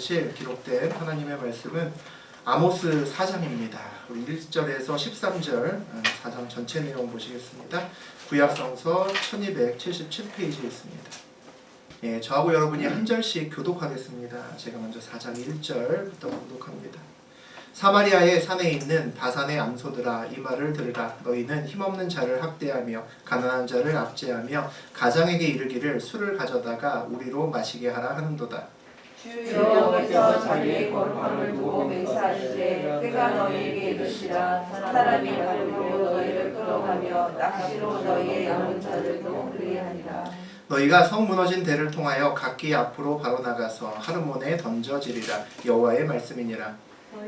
들으실 기록된 하나님의 말씀은 아모스 4장입니다. 우리 1절에서 13절 4장 전체 내용 보시겠습니다. 구약성서 1277페이지에 있습니다. 예, 저하고 여러분이 한 절씩 교독하겠습니다. 제가 먼저 4장 1절부터 교독합니다. 사마리아의 산에 있는 바산의 암소들아, 이 말을 들으라. 너희는 힘없는 자를 학대하며 가난한 자를 압제하며 가장에게 이르기를 술을 가져다가 우리로 마시게 하라 하는도다. 주 여호와께서 자기의 거룩함을 두고 맹세하시되 때가 너희에게 이르시라. 사람이 가지고 너희를 끌어가며 낚시로 너희의 남은 자들도 그리하니라. 너희가 성 무너진 대를 통하여 각기 앞으로 바로 나가서 하르몬에 던져지리라. 여호와의 말씀이니라.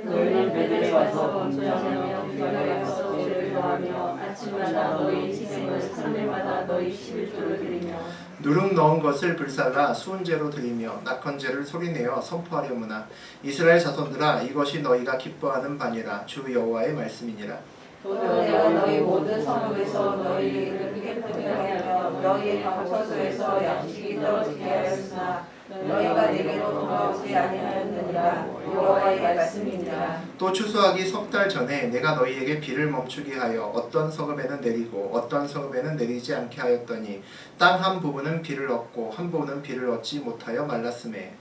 너희는 베델에 와서 범죄하며 기도에서 죄를 더하며 아침마다 너희 희생을 3일마다 너희 11조를 드리며 누룩 넣은 것을 불살라 수은제로 드리며 낙헌제를 소리내어 선포하려무나. 이스라엘 자손들아, 이것이 너희가 기뻐하는 바니라. 주 여호와의 말씀이니라. 또 내가 너희 모든 성읍에서 너희를 깨끗하게 하며 너희의 방처소에서 양식이 떨어지게 하였으나 너희가 내게로 돌아오지 아니하였느니라. 여호와의 말씀이니라. 또 추수하기 석 달 전에 내가 너희에게 비를 멈추게 하여 어떤 성읍에는 내리고 어떤 성읍에는 내리지 않게 하였더니 땅 한 부분은 비를 얻고 한 부분은 비를 얻지 못하여 말랐음에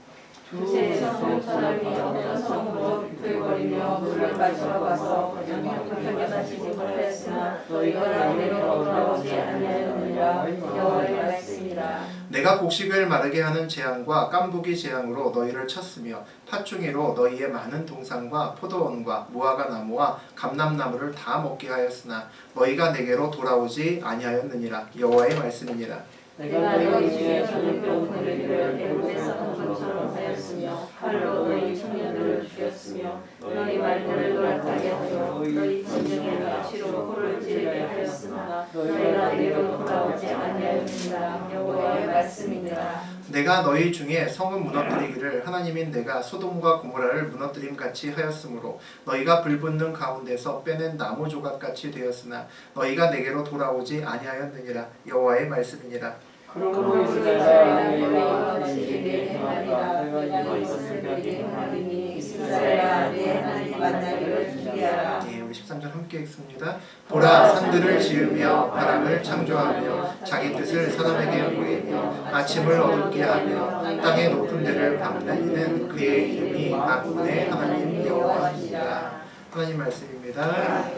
두세에서 한 사람이 어떤 성으로 비틀거리며 물을 마시러 가서 영향을 마시지 못하였으나 너희가 내게로 돌아오지 아니하였느니라. 여호와의 말씀이니라. 내가 곡식을 마르게 하는 재앙과 깐부기 재앙으로 너희를 쳤으며 팥중이로 너희의 많은 동산과 포도원과 무화과 나무와 감람나무를 다 먹게 하였으나 너희가 내게로 돌아오지 아니하였느니라. 여호와의 말씀이니라. 내가 너희 중에 저녁병 보내기를 애굽에서 한 것처럼 하였으며 칼로 너희 청년들을 죽였으며 너희 말들을 노랗게 하여 너희 진정의 낚시로 코를 찌르게 하였으나 너희가 내게로 돌아오지 아니하였느니라. 여호와의 말씀이니라. 내가 너희 중에 성을 무너뜨리기를 하나님인 내가 소돔과 고모라를 무너뜨림같이 하였으므로 너희가 불붙는 가운데서 빼낸 나무 조각같이 되었으나 너희가 내게로 돌아오지 아니하였느니라. 여호와의 말씀이니라. 그러므로 이스라엘아, 너희가 내게 행하리라. 내가 이것을 너희에게 행하리니 이스라엘아, 내 하나님 만나기를 준비하라. 예, 우리 13절 함께 읽습니다. 보라, 산들을 지으며 바람을 창조하며 자기 뜻을 사람에게 보이며 아침을 어둡게 하며 땅의 높은 데를 방다니는 그의 이름이 만군의 하나님 여호와이니라. 하나님 말씀입니다.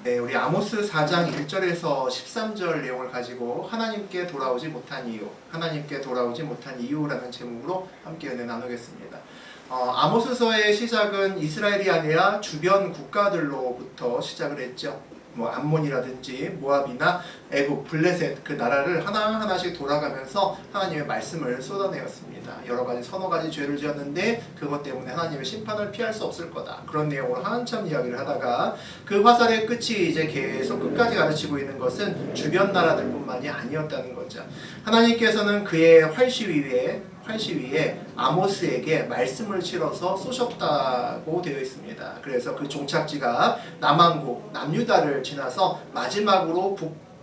네, 우리 아모스 4장 1절에서 13절 내용을 가지고 하나님께 돌아오지 못한 이유, 하나님께 돌아오지 못한 이유라는 제목으로 함께 은혜 나누겠습니다. 아모스서의 시작은 이스라엘이 아니라 주변 국가들로부터 시작을 했죠. 뭐 암몬이라든지 모압이나 애굽, 블레셋 그 나라를 하나하나씩 돌아가면서 하나님의 말씀을 쏟아내었습니다. 여러 가지 서너 가지 죄를 지었는데 그것 때문에 하나님의 심판을 피할 수 없을 거다. 그런 내용으로 한참 이야기를 하다가 그 화살의 끝이 이제 계속 끝까지 가르치고 있는 것은 주변 나라들뿐만이 아니었다는 거죠. 하나님께서는 그의 활시 위에 아모스에게 말씀을 실어서 쏘셨다고 되어 있습니다. 그래서 그 종착지가 남왕국, 남유다를 지나서 마지막으로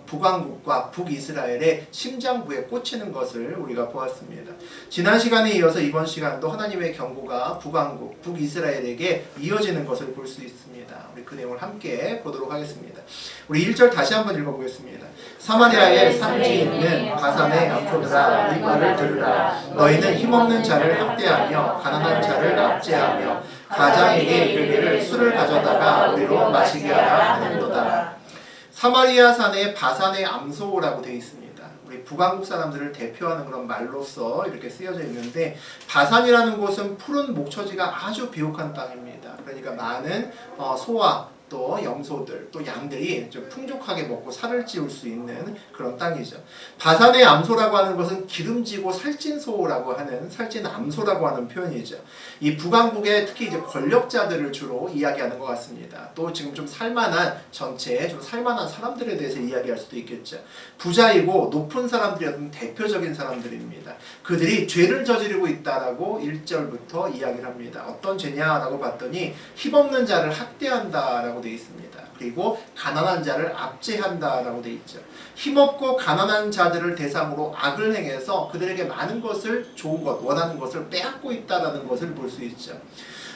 북왕국과 북이스라엘의 심장부에 꽂히는 것을 우리가 보았습니다. 지난 시간에 이어서 이번 시간도 하나님의 경고가 북왕국, 북이스라엘에게 이어지는 것을 볼 수 있습니다. 우리 그 내용을 함께 보도록 하겠습니다. 우리 1절 다시 한번 읽어보겠습니다. 사마리아의 산지에 있는 바산의 암소들아, 이 말을 들으라. 너희는 힘없는 자를 학대하며 가난한 자를 압제하며 가장에게 이르기를 술을 가져다가 우리로 마시게 하라 하는도다. 사마리아 산의 바산의 암소라고 되어 있습니다. 우리 북왕국 사람들을 대표하는 그런 말로서 이렇게 쓰여져 있는데, 바산이라는 곳은 푸른 목처지가 아주 비옥한 땅입니다. 그러니까 많은 소와 또 염소들, 또 양들이 좀 풍족하게 먹고 살을 찌울 수 있는 그런 땅이죠. 바산의 암소라고 하는 것은 기름지고 살찐 소라고 하는, 살찐 암소라고 하는 표현이죠. 이 북왕국의 특히 이제 권력자들을 주로 이야기하는 것 같습니다. 또 지금 좀 살만한, 전체에 좀 살만한 사람들에 대해서 이야기할 수도 있겠죠. 부자이고 높은 사람들이 어떤 대표적인 사람들입니다. 그들이 죄를 저지르고 있다라고 1절부터 이야기를 합니다. 어떤 죄냐라고 봤더니 힘없는 자를 학대한다라고 되어 있습니다. 그리고 가난한 자를 압제한다라고 되어 있죠. 힘없고 가난한 자들을 대상으로 악을 행해서 그들에게 많은 것을, 좋은 것, 원하는 것을 빼앗고 있다는 것을 볼 수 있죠.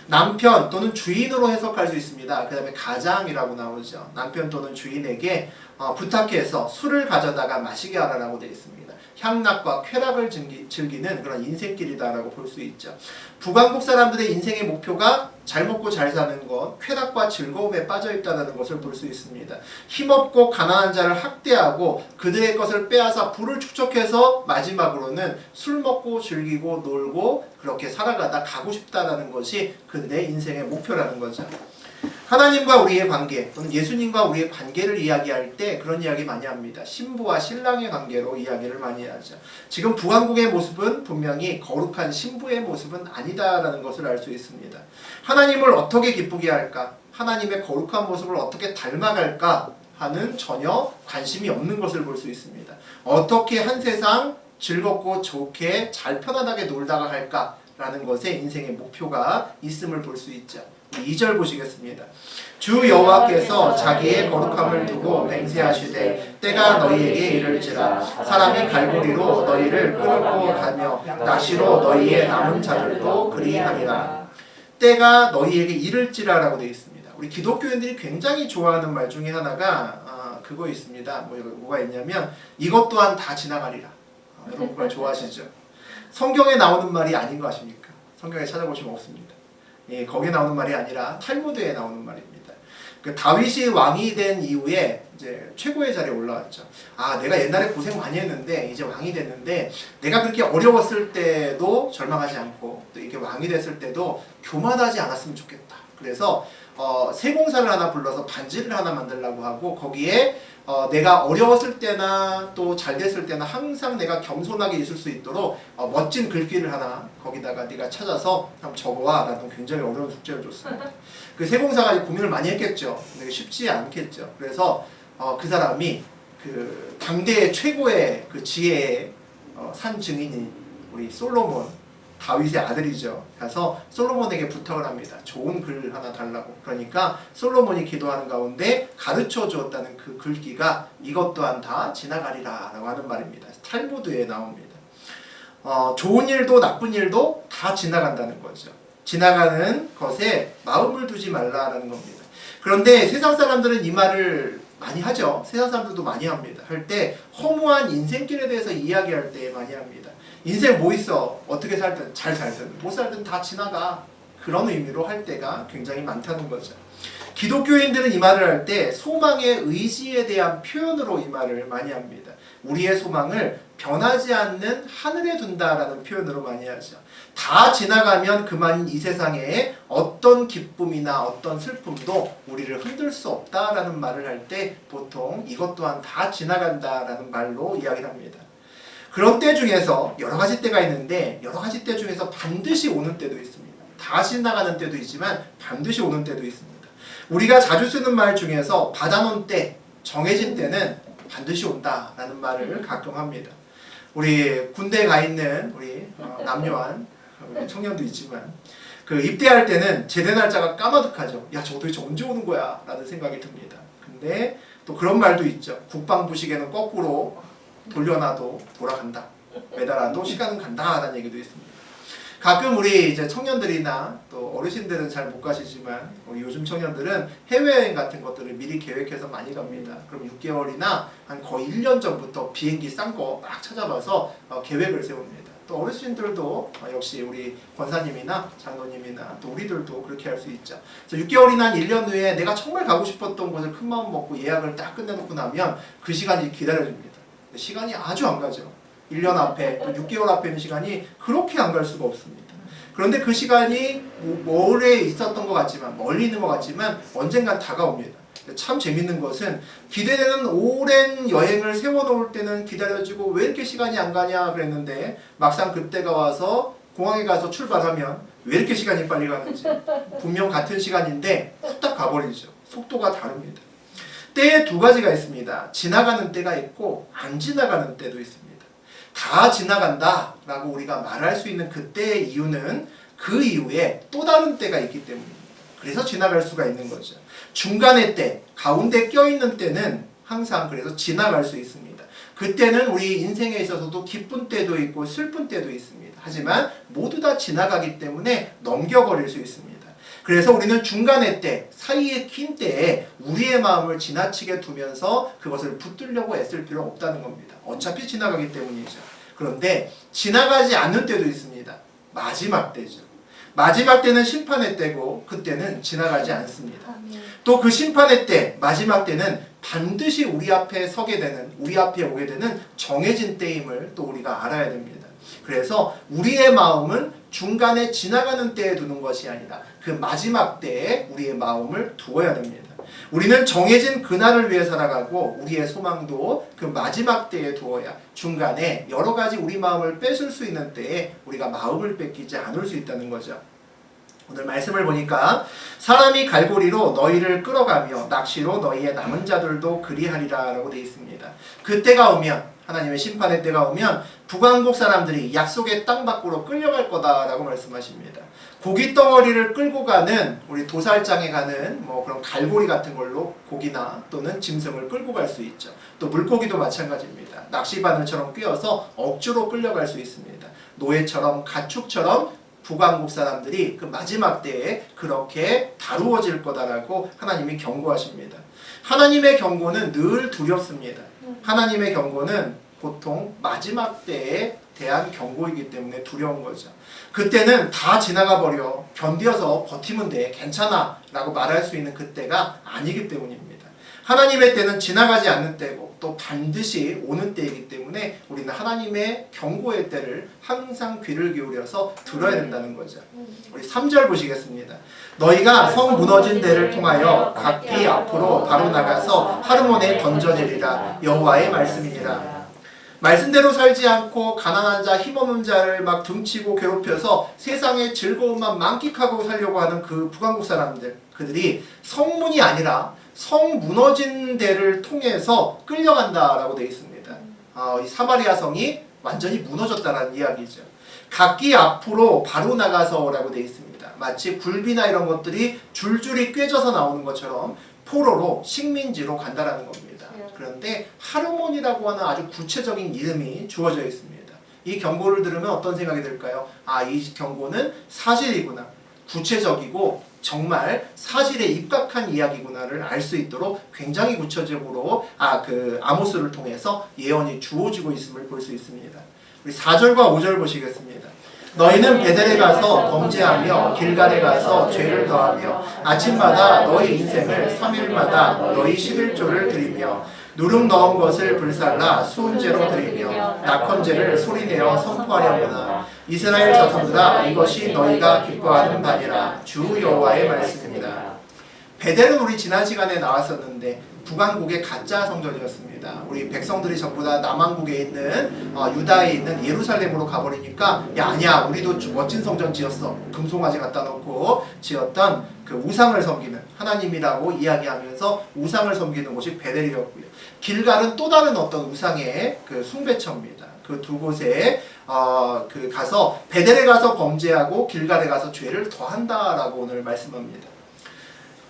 남편 또는 주인으로 해석할 수 있습니다. 그 다음에 가장이라고 나오죠. 남편 또는 주인에게 부탁해서 술을 가져다가 마시게 하라고 되어 있습니다. 향락과 쾌락을 즐기는 그런 인생길이다라고 볼 수 있죠. 북왕국 사람들의 인생의 목표가 잘 먹고 잘 사는 것, 쾌락과 즐거움에 빠져 있다는 것을 볼 수 있습니다. 힘없고 가난한 자를 학대하고 그들의 것을 빼앗아 부를 축적해서 마지막으로는 술 먹고 즐기고 놀고 그렇게 살아가다 가고 싶다라는 것이 그들의 인생의 목표라는 거죠. 하나님과 우리의 관계 또는 예수님과 우리의 관계를 이야기할 때 그런 이야기 많이 합니다. 신부와 신랑의 관계로 이야기를 많이 하죠. 지금 북왕국의 모습은 분명히 거룩한 신부의 모습은 아니다라는 것을 알 수 있습니다. 하나님을 어떻게 기쁘게 할까? 하나님의 거룩한 모습을 어떻게 닮아갈까? 하는 전혀 관심이 없는 것을 볼 수 있습니다. 어떻게 한 세상 즐겁고 좋게 잘 편안하게 놀다가 할까라는 것에 인생의 목표가 있음을 볼 수 있죠. 2절 보시겠습니다. 주 여호와께서 자기의 거룩함을 두고 맹세하시되 때가 너희에게 이를지라 사람이 갈고리로 너희를 끌고 가며 낚시로 너희의 남은 자들도 그리하리라. 때가 너희에게 이를지라라고 되어 있습니다. 우리 기독교인들이 굉장히 좋아하는 말 중에 하나가 그거 있습니다. 뭐가 있냐면 이것 또한 다 지나가리라. 여러분 그걸 좋아하시죠? 성경에 나오는 말이 아닌 거 아십니까? 성경에 찾아보시면 없습니다. 예, 거기에 나오는 말이 아니라 탈무드에 나오는 말입니다. 그 다윗이 왕이 된 이후에 이제 최고의 자리에 올라왔죠. 아, 내가 옛날에 고생 많이 했는데 이제 왕이 됐는데 내가 그렇게 어려웠을 때도 절망하지 않고 또 이렇게 왕이 됐을 때도 교만하지 않았으면 좋겠다. 그래서 세공사를 하나 불러서 반지를 하나 만들려고 하고 거기에 내가 어려웠을 때나 또 잘 됐을 때나 항상 내가 겸손하게 있을 수 있도록 멋진 글귀를 하나 거기다가 네가 찾아서 한번 적어와. 라는 굉장히 어려운 숙제를 줬습니다. 그 세공사가 고민을 많이 했겠죠. 근데 쉽지 않겠죠. 그래서 그 사람이 그 당대의 최고의 그 지혜의 산 증인이 우리 솔로몬, 다윗의 아들이죠. 가서 솔로몬에게 부탁을 합니다. 좋은 글 하나 달라고. 그러니까 솔로몬이 기도하는 가운데 가르쳐 주었다는 그 글귀가 이것 또한 다 지나가리라 라고 하는 말입니다. 탈무드에 나옵니다. 좋은 일도 나쁜 일도 다 지나간다는 거죠. 지나가는 것에 마음을 두지 말라라는 겁니다. 그런데 세상 사람들은 이 말을 많이 하죠. 세상 사람들도 많이 합니다. 할 때 허무한 인생길에 대해서 이야기할 때 많이 합니다. 인생 뭐 있어? 어떻게 살든 잘 살든 못 살든 다 지나가. 그런 의미로 할 때가 굉장히 많다는 거죠. 기독교인들은 이 말을 할 때 소망의 의지에 대한 표현으로 이 말을 많이 합니다. 우리의 소망을 변하지 않는 하늘에 둔다라는 표현으로 많이 하죠. 다 지나가면 그만 이 세상에 어떤 기쁨이나 어떤 슬픔도 우리를 흔들 수 없다라는 말을 할 때 보통 이것 또한 다 지나간다라는 말로 이야기를 합니다. 그런 때 중에서 여러 가지 때가 있는데 여러 가지 때 중에서 반드시 오는 때도 있습니다. 다 지나가는 때도 있지만 반드시 오는 때도 있습니다. 우리가 자주 쓰는 말 중에서 받아놓은 때, 정해진 때는 반드시 온다라는 말을 가끔 합니다. 우리 군대에 가 있는 우리 남녀한 우리 청년도 있지만 그 입대할 때는 제대 날짜가 까마득하죠. 야, 저거 도대체 언제 오는 거야? 라는 생각이 듭니다. 근데 또 그런 말도 있죠. 국방부식에는 거꾸로 돌려놔도 돌아간다. 매달아도 시간은 간다. 라는 얘기도 있습니다. 가끔 우리 이제 청년들이나 또 어르신들은 잘 못 가시지만 우리 요즘 청년들은 해외여행 같은 것들을 미리 계획해서 많이 갑니다. 그럼 6개월이나 한 거의 1년 전부터 비행기 싼 거 막 찾아봐서 계획을 세웁니다. 또 어르신들도 역시 우리 권사님이나 장로님이나 또 우리들도 그렇게 할 수 있죠. 그래서 6개월이나 한 1년 후에 내가 정말 가고 싶었던 곳을 큰 마음 먹고 예약을 딱 끝내놓고 나면 그 시간이 기다려집니다. 시간이 아주 안 가죠. 1년 앞에 또 6개월 앞에 있는 시간이 그렇게 안 갈 수가 없습니다. 그런데 그 시간이 오래 있었던 것 같지만 멀리 있는 것 같지만 언젠간 다가옵니다. 참 재밌는 것은 기대되는 오랜 여행을 세워놓을 때는 기다려지고 왜 이렇게 시간이 안 가냐 그랬는데 막상 그때가 와서 공항에 가서 출발하면 왜 이렇게 시간이 빨리 가는지 분명 같은 시간인데 후딱 가버리죠. 속도가 다릅니다. 때에 두 가지가 있습니다. 지나가는 때가 있고 안 지나가는 때도 있습니다. 다 지나간다 라고 우리가 말할 수 있는 그때의 이유는 그 이후에 또 다른 때가 있기 때문입니다. 그래서 지나갈 수가 있는 거죠. 중간의 때, 가운데 껴있는 때는 항상 그래서 지나갈 수 있습니다. 그때는 우리 인생에 있어서도 기쁜 때도 있고 슬픈 때도 있습니다. 하지만 모두 다 지나가기 때문에 넘겨버릴 수 있습니다. 그래서 우리는 중간의 때, 사이에 낀 때에 우리의 마음을 지나치게 두면서 그것을 붙들려고 애쓸 필요 없다는 겁니다. 어차피 지나가기 때문이죠. 그런데 지나가지 않는 때도 있습니다. 마지막 때죠. 마지막 때는 심판의 때고 그때는 지나가지 않습니다. 또 그 심판의 때, 마지막 때는 반드시 우리 앞에 서게 되는, 우리 앞에 오게 되는 정해진 때임을 또 우리가 알아야 됩니다. 그래서 우리의 마음은 중간에 지나가는 때에 두는 것이 아니라 그 마지막 때에 우리의 마음을 두어야 됩니다. 우리는 정해진 그날을 위해 살아가고 우리의 소망도 그 마지막 때에 두어야 중간에 여러 가지 우리 마음을 뺏을 수 있는 때에 우리가 마음을 뺏기지 않을 수 있다는 거죠. 오늘 말씀을 보니까 사람이 갈고리로 너희를 끌어가며 낚시로 너희의 남은 자들도 그리하리라 라고 되어 있습니다. 그때가 오면, 하나님의 심판의 때가 오면 북왕국 사람들이 약속의 땅 밖으로 끌려갈 거다라고 말씀하십니다. 고기 덩어리를 끌고 가는, 우리 도살장에 가는 뭐 그런 갈고리 같은 걸로 고기나 또는 짐승을 끌고 갈 수 있죠. 또 물고기도 마찬가지입니다. 낚시바늘처럼 꿰어서 억지로 끌려갈 수 있습니다. 노예처럼 가축처럼 북왕국 사람들이 그 마지막 때에 그렇게 다루어질 거다라고 하나님이 경고하십니다. 하나님의 경고는 늘 두렵습니다. 하나님의 경고는 보통 마지막 때에 대한 경고이기 때문에 두려운 거죠. 그때는 다 지나가 버려, 견뎌서 버티면 돼, 괜찮아 라고 말할 수 있는 그때가 아니기 때문입니다. 하나님의 때는 지나가지 않는 때고 또 반드시 오는 때이기 때문에 우리는 하나님의 경고의 때를 항상 귀를 기울여서 들어야 된다는 거죠. 우리 3절 보시겠습니다. 너희가 성 무너진 데를 통하여 각기 앞으로 바로 나가서 하르몬에 던져내리라. 여호와의 말씀이니라. 말씀대로 살지 않고 가난한 자, 힘없는 자를 막 등치고 괴롭혀서 세상의 즐거움만 만끽하고 살려고 하는 그 북왕국 사람들, 그들이 성문이 아니라 성 무너진 데를 통해서 끌려간다라고 되어 있습니다. 이 사마리아 성이 완전히 무너졌다는 이야기죠. 각기 앞으로 바로 나가서라고 되어 있습니다. 마치 굴비나 이런 것들이 줄줄이 꿰져서 나오는 것처럼 포로로 식민지로 간다라는 겁니다. 그런데 하르몬이라고 하는 아주 구체적인 이름이 주어져 있습니다. 이 경고를 들으면 어떤 생각이 들까요? 이 경고는 사실이구나. 구체적이고 정말 사실에 입각한 이야기구나를 알 수 있도록 굉장히 구체적으로 아모스를 통해서 예언이 주어지고 있음을 볼 수 있습니다. 우리 4절과 5절 보시겠습니다. 너희는 베델에 가서 범죄하며 길갈에 가서 죄를 더하며 아침마다 너희 인생을 3일마다 너희 11조를 드리며 누룩 넣은 것을 불살라 수은제로 드리며 낙헌제를 소리내어 선포하려구나. 이스라엘 자손들아, 이것이 너희가 기뻐하는 바니라. 주 여호와의 말씀입니다. 베델은 우리 지난 시간에 나왔었는데 북왕국의 가짜 성전이었습니다. 우리 백성들이 전부 다 남왕국에 있는 유다에 있는 예루살렘으로 가버리니까 아니야, 우리도 멋진 성전 지었어. 금송아지 갖다 놓고 지었던 그 우상을 섬기는, 하나님이라고 이야기하면서 우상을 섬기는 곳이 베델이었고요. 길갈은 또 다른 어떤 우상의 그 숭배처입니다. 그 두 곳에 가서 베델에 가서 범죄하고 길갈에 가서 죄를 더한다라고 오늘 말씀합니다.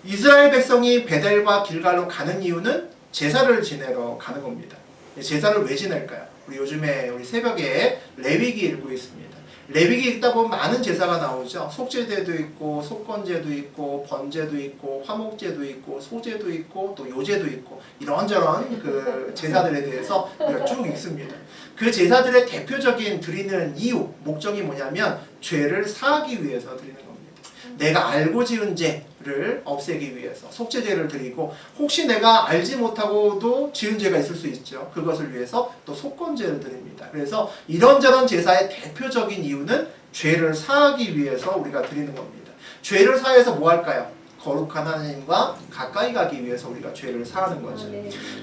이스라엘 백성이 베델과 길갈로 가는 이유는 제사를 지내러 가는 겁니다. 제사를 왜 지낼까요? 우리 요즘에 우리 새벽에 레위기 읽고 있습니다. 레위기 읽다 보면 많은 제사가 나오죠. 속죄제도 있고 속건제도 있고 번제도 있고 화목제도 있고 소제도 있고 또 요제도 있고 이런저런 그 제사들에 대해서 우리가 쭉 읽습니다. 그 제사들의 대표적인 드리는 이유, 목적이 뭐냐면 죄를 사하기 위해서 드리는 겁니다. 내가 알고 지은 죄를 없애기 위해서 속죄제를 드리고, 혹시 내가 알지 못하고도 지은 죄가 있을 수 있죠. 그것을 위해서 또 속건제를 드립니다. 그래서 이런저런 제사의 대표적인 이유는 죄를 사하기 위해서 우리가 드리는 겁니다. 죄를 사해서 뭐 할까요? 거룩한 하나님과 가까이 가기 위해서 우리가 죄를 사하는 거죠.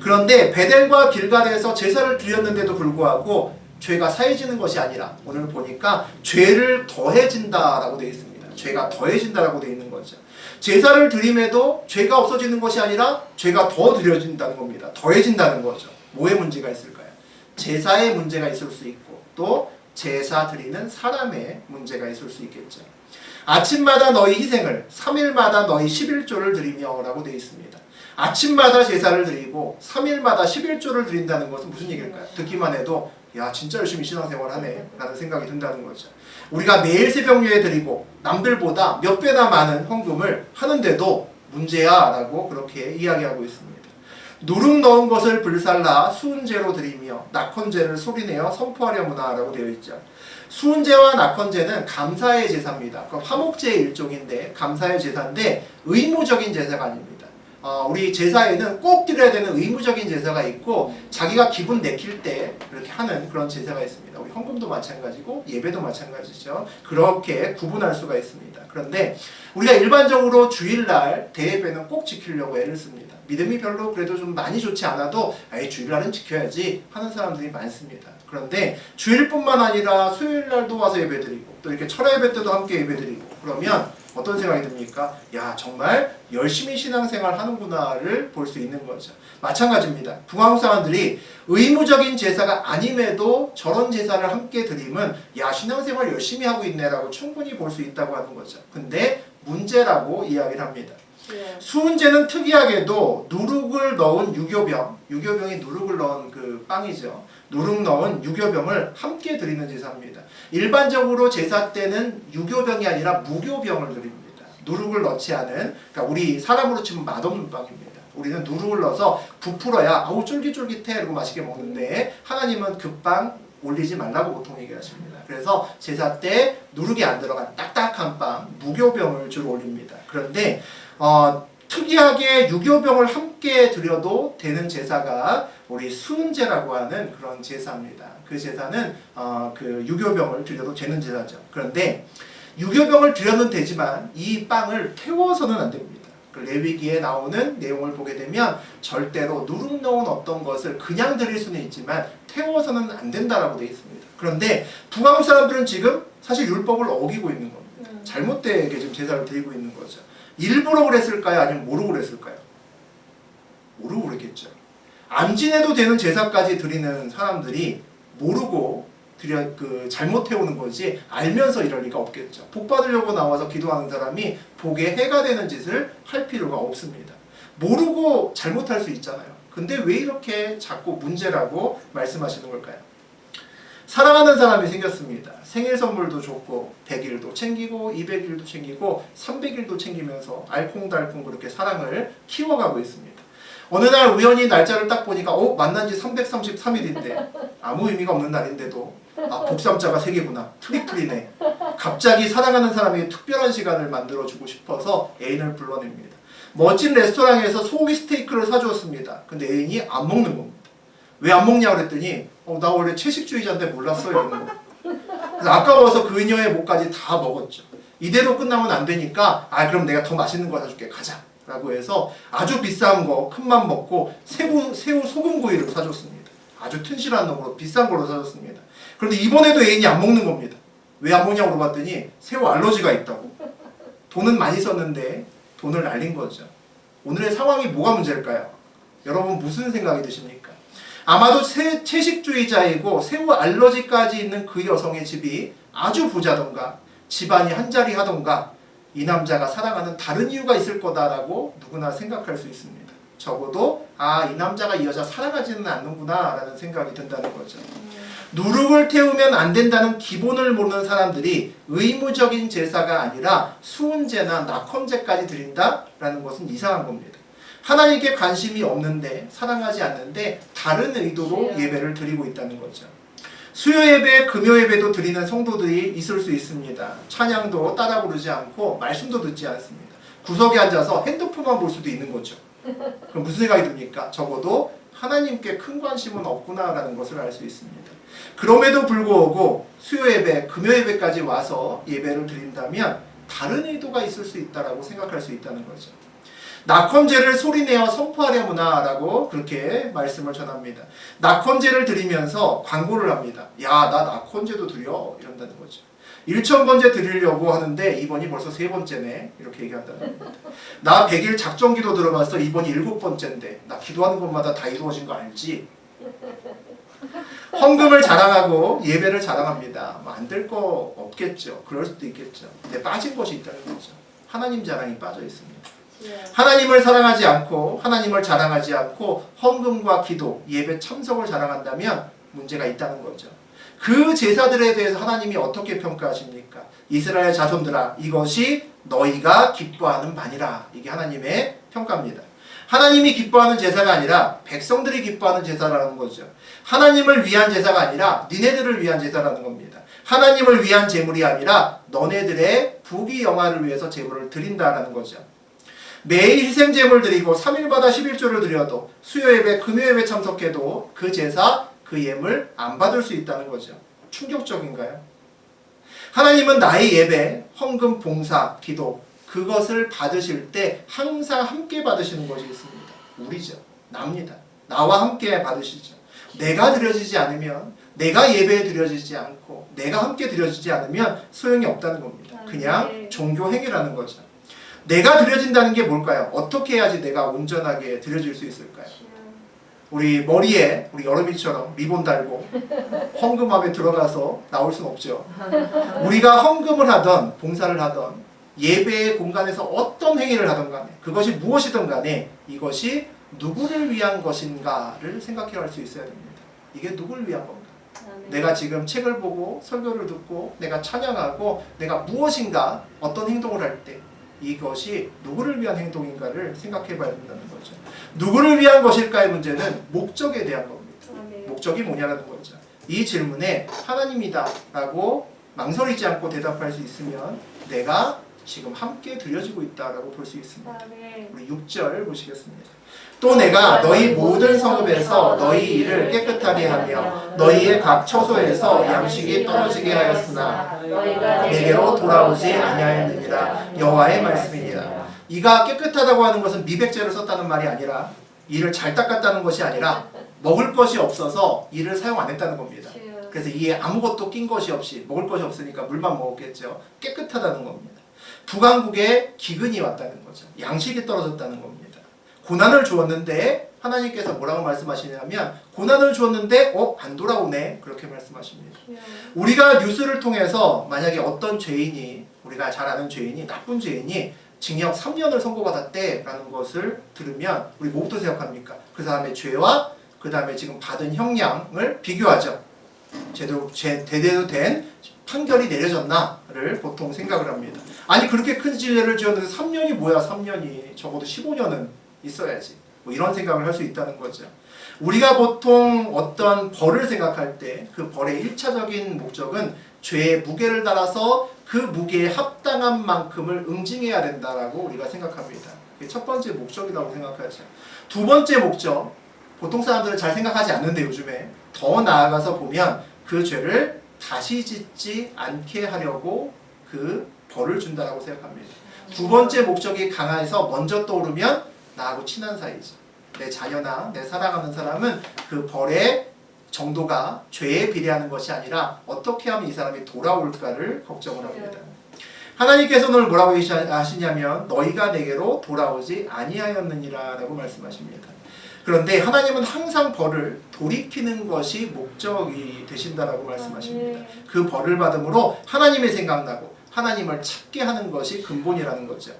그런데 베델과 길갈에서 제사를 드렸는데도 불구하고 죄가 사해지는 것이 아니라 오늘 보니까 죄를 더해진다라고 되어 있습니다. 죄가 더해진다라고 되어 있는 거죠. 제사를 드림에도 죄가 없어지는 것이 아니라 죄가 더 드려진다는 겁니다. 더해진다는 거죠. 뭐의 문제가 있을까요? 제사의 문제가 있을 수 있고 또 제사 드리는 사람의 문제가 있을 수 있겠죠. 아침마다 너희 희생을 3일마다 너희 11조를 드리며 라고 되어 있습니다. 아침마다 제사를 드리고 3일마다 11조를 드린다는 것은 무슨 얘기일까요? 듣기만 해도 야 진짜 열심히 신앙생활 하네 라는 생각이 든다는 거죠. 우리가 매일 새벽예배 드리고 남들보다 몇 배나 많은 헌금을 하는데도 문제야 라고 그렇게 이야기하고 있습니다. 누룩 넣은 것을 불살라 수은제로 드리며 낙헌제를 소리내어 선포하려무나 라고 되어 있죠. 수은제와 낙헌제는 감사의 제사입니다. 화목제의 일종인데 감사의 제사인데 의무적인 제사가 아닙니다. 우리 제사에는 꼭 드려야 되는 의무적인 제사가 있고 자기가 기분 내킬 때 그렇게 하는 그런 제사가 있습니다. 우리 헌금도 마찬가지고 예배도 마찬가지죠. 그렇게 구분할 수가 있습니다. 그런데 우리가 일반적으로 주일날 대예배는 꼭 지키려고 애를 씁니다. 믿음이 별로 그래도 좀 많이 좋지 않아도 주일날은 지켜야지 하는 사람들이 많습니다. 그런데 주일뿐만 아니라 수요일날도 와서 예배드리고 또 이렇게 철야 예배 때도 함께 예배드리고 그러면 어떤 생각이 듭니까? 야 정말 열심히 신앙생활 하는구나를 볼 수 있는 거죠. 마찬가지입니다. 북한국 사람들이 의무적인 제사가 아님에도 저런 제사를 함께 드리면 야 신앙생활 열심히 하고 있네라고 충분히 볼 수 있다고 하는 거죠. 근데 문제라고 이야기를 합니다. 수은제는 특이하게도 누룩을 넣은 유교병, 유교병이 누룩을 넣은 그 빵이죠. 누룩 넣은 유교병을 함께 드리는 제사입니다. 일반적으로 제사 때는 유교병이 아니라 무교병을 드립니다. 누룩을 넣지 않은, 그러니까 우리 사람으로 치면 맛없는 빵입니다. 우리는 누룩을 넣어서 부풀어야 아우 쫄깃쫄깃해 이러고 맛있게 먹는데 하나님은 그 빵 올리지 말라고 보통 얘기하십니다. 그래서 제사 때 누룩이 안 들어간 딱딱한 빵, 무교병을 주로 올립니다. 그런데 특이하게 유교병을 함께 드려도 되는 제사가 우리 수은제라고 하는 그런 제사입니다. 그 제사는 그 유교병을 드려도 되는 제사죠. 그런데 유교병을 드려는 되지만 이 빵을 태워서는 안 됩니다. 그 레위기에 나오는 내용을 보게 되면 절대로 누룩 넣은 어떤 것을 그냥 드릴 수는 있지만 태워서는 안 된다라고 되어 있습니다. 그런데 북한국 사람들은 지금 사실 율법을 어기고 있는 겁니다. 잘못되게 지금 제사를 드리고 있는 거죠. 일부러 그랬을까요? 아니면 모르고 그랬을까요? 모르고 그랬겠죠. 안 지내도 되는 제사까지 드리는 사람들이 모르고 잘못 해오는 거지 알면서 이럴 리가 없겠죠. 복 받으려고 나와서 기도하는 사람이 복에 해가 되는 짓을 할 필요가 없습니다. 모르고 잘못할 수 있잖아요. 근데 왜 이렇게 자꾸 문제라고 말씀하시는 걸까요? 사랑하는 사람이 생겼습니다. 생일 선물도 줬고 100일도 챙기고 200일도 챙기고 300일도 챙기면서 알콩달콩 그렇게 사랑을 키워가고 있습니다. 어느 날 우연히 날짜를 딱 보니까 만난 지 333일인데 아무 의미가 없는 날인데도 복삼자가 3개구나. 트리플이네. 갑자기 사랑하는 사람에게 특별한 시간을 만들어주고 싶어서 애인을 불러냅니다. 멋진 레스토랑에서 소고기 스테이크를 사주었습니다. 근데 애인이 안 먹는 겁니다. 왜 안 먹냐고 그랬더니 나 원래 채식주의자인데 몰랐어 이러는 거. 그래서 아까워서 그녀의 목까지 다 먹었죠. 이대로 끝나면 안 되니까 그럼 내가 더 맛있는 거 사줄게 가자 라고 해서 아주 비싼 거 큰맘 먹고 새우 소금구이를 사줬습니다. 아주 튼실한 놈으로 비싼 걸로 사줬습니다. 그런데 이번에도 애인이 안 먹는 겁니다. 왜 안 먹냐고 물어봤더니 새우 알러지가 있다고. 돈은 많이 썼는데 돈을 날린 거죠. 오늘의 상황이 뭐가 문제일까요? 여러분 무슨 생각이 드십니까? 아마도 채식주의자이고 새우 알러지까지 있는 그 여성의 집이 아주 부자던가 집안이 한자리 하던가 이 남자가 사랑하는 다른 이유가 있을 거다라고 누구나 생각할 수 있습니다. 적어도 이 남자가 이 여자 사랑하지는 않는구나 라는 생각이 든다는 거죠. 누룩을 태우면 안 된다는 기본을 모르는 사람들이 의무적인 제사가 아니라 수은제나 낙헌제까지 드린다라는 것은 이상한 겁니다. 하나님께 관심이 없는데 사랑하지 않는데 다른 의도로 예배를 드리고 있다는 거죠. 수요예배, 금요예배도 드리는 성도들이 있을 수 있습니다. 찬양도 따라 부르지 않고 말씀도 듣지 않습니다. 구석에 앉아서 핸드폰만 볼 수도 있는 거죠. 그럼 무슨 생각이 듭니까? 적어도 하나님께 큰 관심은 없구나라는 것을 알 수 있습니다. 그럼에도 불구하고 수요예배, 금요예배까지 와서 예배를 드린다면 다른 의도가 있을 수 있다라고 생각할 수 있다는 거죠. 낙헌제를 소리내어 선포하려무나 라고 그렇게 말씀을 전합니다. 낙헌제를 드리면서 광고를 합니다. 야, 나 낙헌제도 드려 이런다는 거죠. 1,000번째 드리려고 하는데 이번이 벌써 3번째네 이렇게 얘기한다는 겁니다. 나 100일 작정기도 들어갔어. 이번이 7번째인데 나 기도하는 것마다 다 이루어진 거 알지? 헌금을 자랑하고 예배를 자랑합니다. 뭐 안 될 거 없겠죠. 그럴 수도 있겠죠. 근데 빠진 것이 있다는 거죠. 하나님 자랑이 빠져 있습니다. 하나님을 사랑하지 않고 하나님을 자랑하지 않고 헌금과 기도, 예배 참석을 자랑한다면 문제가 있다는 거죠. 그 제사들에 대해서 하나님이 어떻게 평가하십니까? 이스라엘 자손들아, 이것이 너희가 기뻐하는 바니라. 이게 하나님의 평가입니다. 하나님이 기뻐하는 제사가 아니라 백성들이 기뻐하는 제사라는 거죠. 하나님을 위한 제사가 아니라 니네들을 위한 제사라는 겁니다. 하나님을 위한 제물이 아니라 너네들의 부귀 영화를 위해서 제물을 드린다라는 거죠. 매일 희생 제물 드리고 3일마다 11조를 드려도 수요예배, 금요예배 참석해도 그 제사, 그 예물 안 받을 수 있다는 거죠. 충격적인가요? 하나님은 나의 예배, 헌금, 봉사, 기도 그것을 받으실 때 항상 함께 받으시는 것이 있습니다. 우리죠. 납니다. 나와 함께 받으시죠. 내가 드려지지 않으면, 내가 예배에 드려지지 않고 내가 함께 드려지지 않으면 소용이 없다는 겁니다. 그냥 종교 행위라는 거죠. 내가 드려진다는 게 뭘까요? 어떻게 해야지 내가 온전하게 드려질 수 있을까요? 우리 머리에 우리 여름이처럼 리본 달고 헌금함에 들어가서 나올 수는 없죠. 우리가 헌금을 하던 봉사를 하던 예배의 공간에서 어떤 행위를 하던 간에 그것이 무엇이든 간에 이것이 누구를 위한 것인가를 생각해 할 수 있어야 됩니다. 이게 누구를 위한 건가? 내가 지금 책을 보고 설교를 듣고 내가 찬양하고 내가 무엇인가 어떤 행동을 할 때 이것이 누구를 위한 행동인가를 생각해 봐야 된다는 거죠. 누구를 위한 것일까의 문제는 목적에 대한 겁니다. 목적이 뭐냐라는 거죠. 이 질문에 하나님이다 라고 망설이지 않고 대답할 수 있으면 내가 지금 함께 드려지고 있다라고 볼 수 있습니다. 우리 6절 보시겠습니다. 또 내가 너희 모든 성읍에서 너희 일을 깨끗하게 하며 너희의 각 처소에서 양식이 떨어지게 하였으나 내게로 돌아오지 아니하였느니라. 여호와의 말씀이니라. 이가 깨끗하다고 하는 것은 미백제를 썼다는 말이 아니라 이를 잘 닦았다는 것이 아니라 먹을 것이 없어서 이를 사용 안 했다는 겁니다. 그래서 이에 아무것도 낀 것이 없이 먹을 것이 없으니까 물만 먹었겠죠. 깨끗하다는 겁니다. 북왕국에 기근이 왔다는 거죠. 양식이 떨어졌다는 겁니다. 고난을 주었는데 하나님께서 뭐라고 말씀하시냐면 고난을 주었는데 안 돌아오네 그렇게 말씀하십니다. 우리가 뉴스를 통해서 만약에 어떤 죄인이 우리가 잘 아는 죄인이 나쁜 죄인이 징역 3년을 선고받았대 라는 것을 들으면 우리 뭐부터 생각합니까? 그 사람의 죄와 그 다음에 지금 받은 형량을 비교하죠. 제대로 된 판결이 내려졌나를 보통 생각을 합니다. 아니 그렇게 큰 죄를 지었는데 3년이 뭐야 3년이 적어도 15년은 있어야지 뭐 이런 생각을 할 수 있다는 거죠. 우리가 보통 어떤 벌을 생각할 때 그 벌의 1차적인 목적은 죄의 무게를 따라서 그 무게에 합당한 만큼을 응징해야 된다라고 우리가 생각합니다. 그게 첫 번째 목적이라고 생각하죠. 두 번째 목적, 보통 사람들은 잘 생각하지 않는데 요즘에 더 나아가서 보면 그 죄를 다시 짓지 않게 하려고 그 벌을 준다라고 생각합니다. 두 번째 목적이 강해서 먼저 떠오르면 나하고 친한 사이죠. 내 자녀나 내 사랑하는 사람은 그 벌의 정도가 죄에 비례하는 것이 아니라 어떻게 하면 이 사람이 돌아올까를 걱정을 합니다. 하나님께서는 오늘 뭐라고 하시냐면 너희가 내게로 돌아오지 아니하였느니라 라고 말씀하십니다. 그런데 하나님은 항상 벌을 돌이키는 것이 목적이 되신다라고 말씀하십니다. 그 벌을 받음으로 하나님이 생각나고 하나님을 찾게 하는 것이 근본이라는 거죠.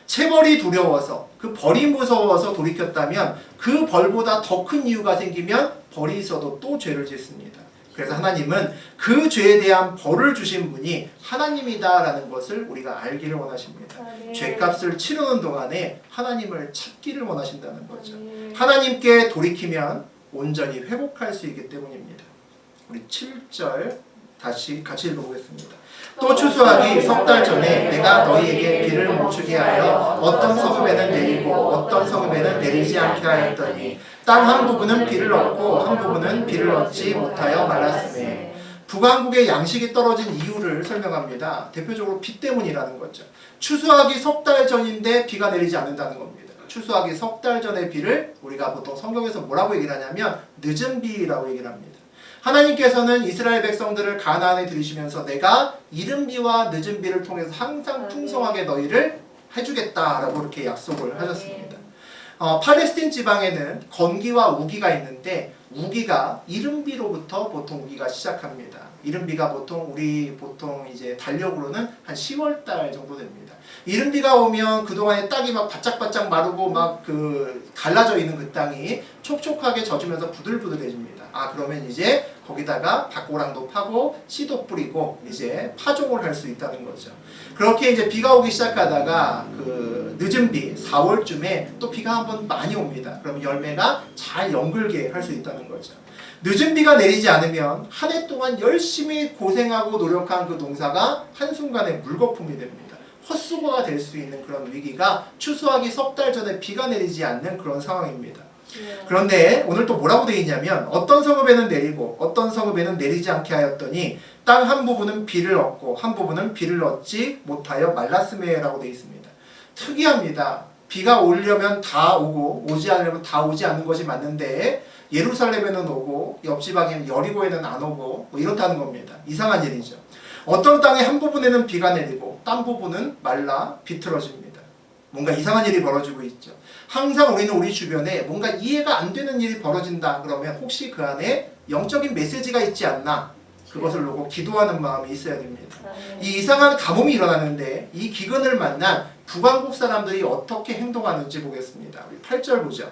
체벌이 두려워서 그 벌이 무서워서 돌이켰다면 그 벌보다 더 큰 이유가 생기면 벌이 있어도 또 죄를 짓습니다. 그래서 하나님은 그 죄에 대한 벌을 주신 분이 하나님이다라는 것을 우리가 알기를 원하십니다. 죄값을 치르는 동안에 하나님을 찾기를 원하신다는 거죠. 하나님께 돌이키면 온전히 회복할 수 있기 때문입니다. 우리 7절 다시 같이 읽어보겠습니다. 또 추수하기 석 달 전에 내가 너희에게 비를 멈추게 하여 어떤 성읍에는 내리고 어떤 성읍에는 내리지 않게 하였더니 땅 한 부분은 비를 얻고 한 부분은 비를 얻지 못하여 말랐으매. 북왕국의 양식이 떨어진 이유를 설명합니다. 대표적으로 비 때문이라는 거죠. 추수하기 석 달 전인데 비가 내리지 않는다는 겁니다. 추수하기 석 달 전의 비를 우리가 보통 성경에서 뭐라고 얘기를 하냐면 늦은 비라고 얘기를 합니다. 하나님께서는 이스라엘 백성들을 가나안에 들이시면서 내가 이른 비와 늦은 비를 통해서 항상 풍성하게 너희를 해주겠다라고 이렇게 약속을 하셨습니다. 팔레스틴 지방에는 건기와 우기가 있는데 우기가 이른비로부터 보통 우기가 시작합니다. 이른비가 보통 이제 달력으로는 한 10월 달 정도 됩니다. 이른비가 오면 그동안에 땅이 막 바짝바짝 마르고 막 갈라져 있는 그 땅이 촉촉하게 젖으면서 부들부들해집니다. 그러면 이제 거기다가 밭고랑도 파고 씨도 뿌리고 이제 파종을 할 수 있다는 거죠. 그렇게 이제 비가 오기 시작하다가 늦은 비 4월쯤에 또 비가 한번 많이 옵니다. 그러면 열매가 잘 연글게 할 수 있다는 거죠. 늦은 비가 내리지 않으면 한 해 동안 열심히 고생하고 노력한 그 농사가 한순간에 물거품이 됩니다. 헛수고가 될 수 있는 그런 위기가 추수하기 석 달 전에 비가 내리지 않는 그런 상황입니다. 그런데 오늘 또 뭐라고 되어 있냐면 어떤 성읍에는 내리고 어떤 성읍에는 내리지 않게 하였더니 땅 한 부분은 비를 얻고 한 부분은 비를 얻지 못하여 말랐음에 라고 되어 있습니다. 특이합니다. 비가 오려면 다 오고 오지 않으려면 다 오지 않는 것이 맞는데 예루살렘에는 오고 옆지방인 여리고에는 안 오고 뭐 이렇다는 겁니다. 이상한 일이죠. 어떤 땅의 한 부분에는 비가 내리고 딴 부분은 말라 비틀어집니다. 뭔가 이상한 일이 벌어지고 있죠. 항상 우리는 우리 주변에 뭔가 이해가 안 되는 일이 벌어진다 그러면 혹시 그 안에 영적인 메시지가 있지 않나 그것을 놓고 기도하는 마음이 있어야 됩니다. 이 이상한 가뭄이 일어나는데 이 기근을 만난 북왕국 사람들이 어떻게 행동하는지 보겠습니다. 우리 8절 보죠.